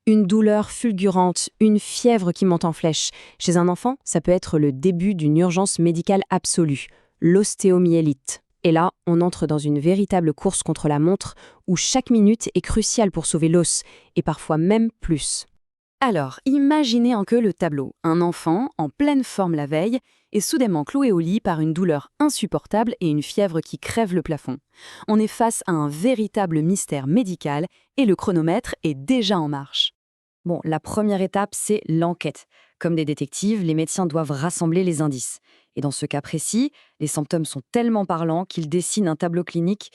Une douleur fulgurante, une fièvre qui monte en flèche. Chez un enfant, ça peut être le début d'une urgence médicale absolue, l'ostéomyélite. Et là, on entre dans une véritable course contre la montre où chaque minute est cruciale pour sauver l'os, et parfois même plus. Alors, imaginez en queue le tableau. Un enfant, en pleine forme la veille, est soudainement cloué au lit par une douleur insupportable et une fièvre qui crève le plafond. On est face à un véritable mystère médical et le chronomètre est déjà en marche. Bon, la première étape, c'est l'enquête. Comme des détectives, les médecins doivent rassembler les indices. Et dans ce cas précis, les symptômes sont tellement parlants qu'ils dessinent un tableau clinique,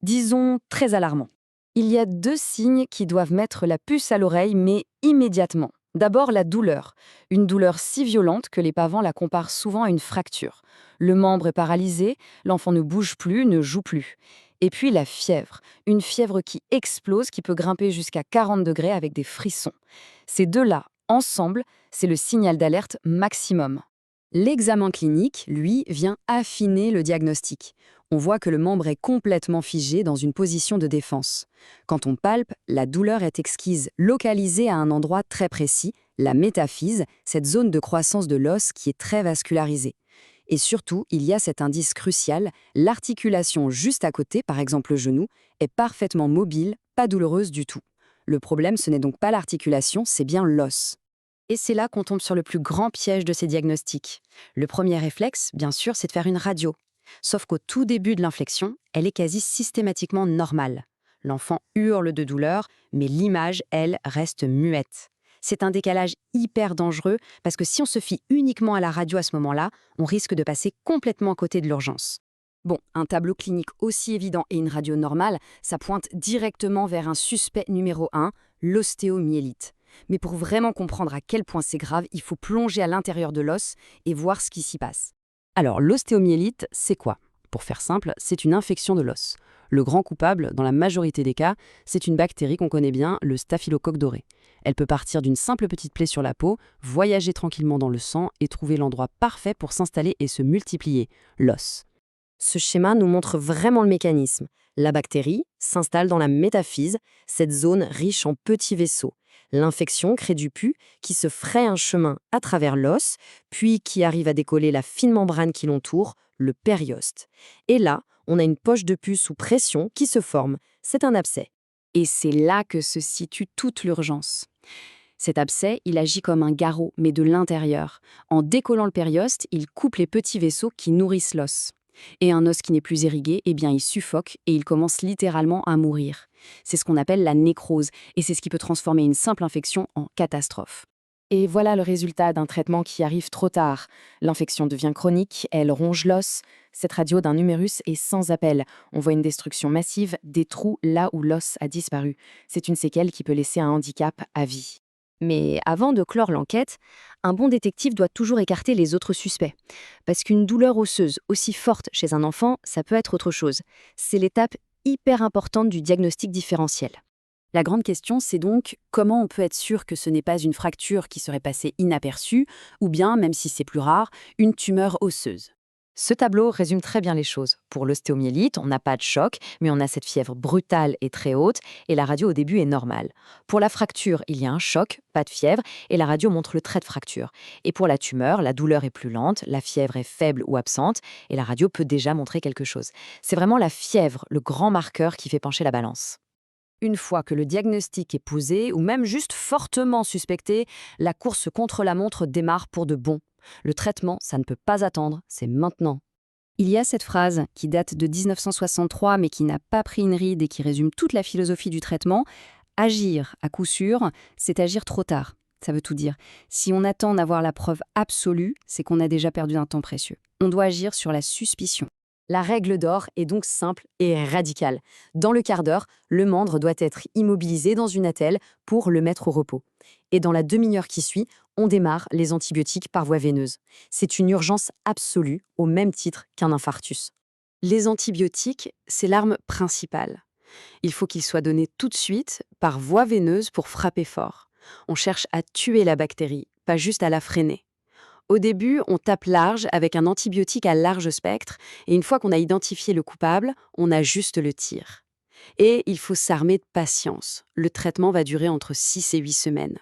disons, très alarmant. Il y a deux signes qui doivent mettre la puce à l'oreille, mais immédiatement. D'abord, la douleur. Une douleur si violente que les parents la comparent souvent à une fracture. Le membre est paralysé, l'enfant ne bouge plus, ne joue plus. Et puis la fièvre. Une fièvre qui explose, qui peut grimper jusqu'à 40 degrés avec des frissons. Ces deux-là, ensemble, c'est le signal d'alerte maximum. L'examen clinique, lui, vient affiner le diagnostic. On voit que le membre est complètement figé dans une position de défense. Quand on palpe, la douleur est exquise, localisée à un endroit très précis, la métaphyse, cette zone de croissance de l'os qui est très vascularisée. Et surtout, il y a cet indice crucial, l'articulation juste à côté, par exemple le genou, est parfaitement mobile, pas douloureuse du tout. Le problème, ce n'est donc pas l'articulation, c'est bien l'os. Et c'est là qu'on tombe sur le plus grand piège de ces diagnostics. Le premier réflexe, bien sûr, c'est de faire une radio. Sauf qu'au tout début de l'inflexion, elle est quasi systématiquement normale. L'enfant hurle de douleur, mais l'image, elle, reste muette. C'est un décalage hyper dangereux parce que si on se fie uniquement à la radio à ce moment-là, on risque de passer complètement à côté de l'urgence. Bon, un tableau clinique aussi évident et une radio normale, ça pointe directement vers un suspect numéro 1, l'ostéomyélite. Mais pour vraiment comprendre à quel point c'est grave, il faut plonger à l'intérieur de l'os et voir ce qui s'y passe. Alors, l'ostéomyélite, c'est quoi? Pour faire simple, c'est une infection de l'os. Le grand coupable, dans la majorité des cas, c'est une bactérie qu'on connaît bien, le staphylocoque doré. Elle peut partir d'une simple petite plaie sur la peau, voyager tranquillement dans le sang et trouver l'endroit parfait pour s'installer et se multiplier, l'os. Ce schéma nous montre vraiment le mécanisme. La bactérie s'installe dans la métaphyse, cette zone riche en petits vaisseaux. L'infection crée du pus qui se fraye un chemin à travers l'os, puis qui arrive à décoller la fine membrane qui l'entoure, le périoste. Et là, on a une poche de pus sous pression qui se forme. C'est un abcès. Et c'est là que se situe toute l'urgence. Cet abcès, il agit comme un garrot, mais de l'intérieur. En décollant le périoste, il coupe les petits vaisseaux qui nourrissent l'os. Et un os qui n'est plus irrigué, eh bien il suffoque et il commence littéralement à mourir. C'est ce qu'on appelle la nécrose, et c'est ce qui peut transformer une simple infection en catastrophe. Et voilà le résultat d'un traitement qui arrive trop tard. L'infection devient chronique, elle ronge l'os. Cette radio d'un humérus est sans appel. On voit une destruction massive, des trous là où l'os a disparu. C'est une séquelle qui peut laisser un handicap à vie. Mais avant de clore l'enquête, un bon détective doit toujours écarter les autres suspects. Parce qu'une douleur osseuse aussi forte chez un enfant, ça peut être autre chose. C'est l'étape hyper importante du diagnostic différentiel. La grande question, c'est donc comment on peut être sûr que ce n'est pas une fracture qui serait passée inaperçue, ou bien, même si c'est plus rare, une tumeur osseuse. Ce tableau résume très bien les choses. Pour l'ostéomyélite, on n'a pas de choc, mais on a cette fièvre brutale et très haute, et la radio au début est normale. Pour la fracture, il y a un choc, pas de fièvre, et la radio montre le trait de fracture. Et pour la tumeur, la douleur est plus lente, la fièvre est faible ou absente, et la radio peut déjà montrer quelque chose. C'est vraiment la fièvre, le grand marqueur qui fait pencher la balance. Une fois que le diagnostic est posé, ou même juste fortement suspecté, la course contre la montre démarre pour de bon. Le traitement, ça ne peut pas attendre, c'est maintenant. Il y a cette phrase qui date de 1963 mais qui n'a pas pris une ride et qui résume toute la philosophie du traitement. Agir, à coup sûr, c'est agir trop tard. Ça veut tout dire. Si on attend d'avoir la preuve absolue, c'est qu'on a déjà perdu un temps précieux. On doit agir sur la suspicion. La règle d'or est donc simple et radicale. Dans le quart d'heure, le membre doit être immobilisé dans une attelle pour le mettre au repos. Et dans la demi-heure qui suit, on démarre les antibiotiques par voie veineuse. C'est une urgence absolue, au même titre qu'un infarctus. Les antibiotiques, c'est l'arme principale. Il faut qu'ils soient donnés tout de suite, par voie veineuse pour frapper fort. On cherche à tuer la bactérie, pas juste à la freiner. Au début, on tape large avec un antibiotique à large spectre et une fois qu'on a identifié le coupable, on ajuste le tir. Et il faut s'armer de patience. Le traitement va durer entre 6 et 8 semaines.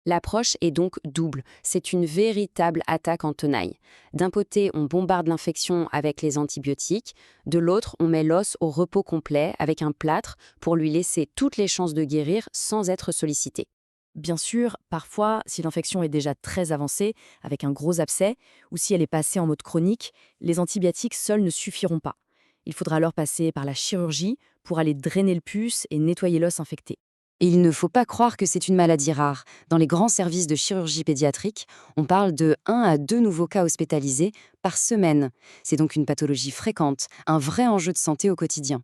L'approche est donc double. C'est une véritable attaque en tenaille. D'un côté, on bombarde l'infection avec les antibiotiques. De l'autre, on met l'os au repos complet avec un plâtre pour lui laisser toutes les chances de guérir sans être sollicité. Bien sûr, parfois, si l'infection est déjà très avancée, avec un gros abcès, ou si elle est passée en mode chronique, les antibiotiques seuls ne suffiront pas. Il faudra alors passer par la chirurgie pour aller drainer le pus et nettoyer l'os infecté. Et il ne faut pas croire que c'est une maladie rare. Dans les grands services de chirurgie pédiatrique, on parle de 1 à 2 nouveaux cas hospitalisés par semaine. C'est donc une pathologie fréquente, un vrai enjeu de santé au quotidien.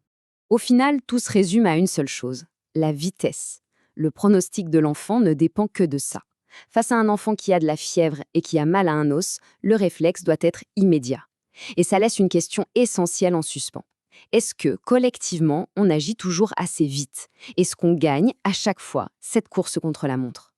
Au final, tout se résume à une seule chose, la vitesse. Le pronostic de l'enfant ne dépend que de ça. Face à un enfant qui a de la fièvre et qui a mal à un os, le réflexe doit être immédiat. Et ça laisse une question essentielle en suspens. Est-ce que, collectivement, on agit toujours assez vite? Est-ce qu'on gagne à chaque fois cette course contre la montre?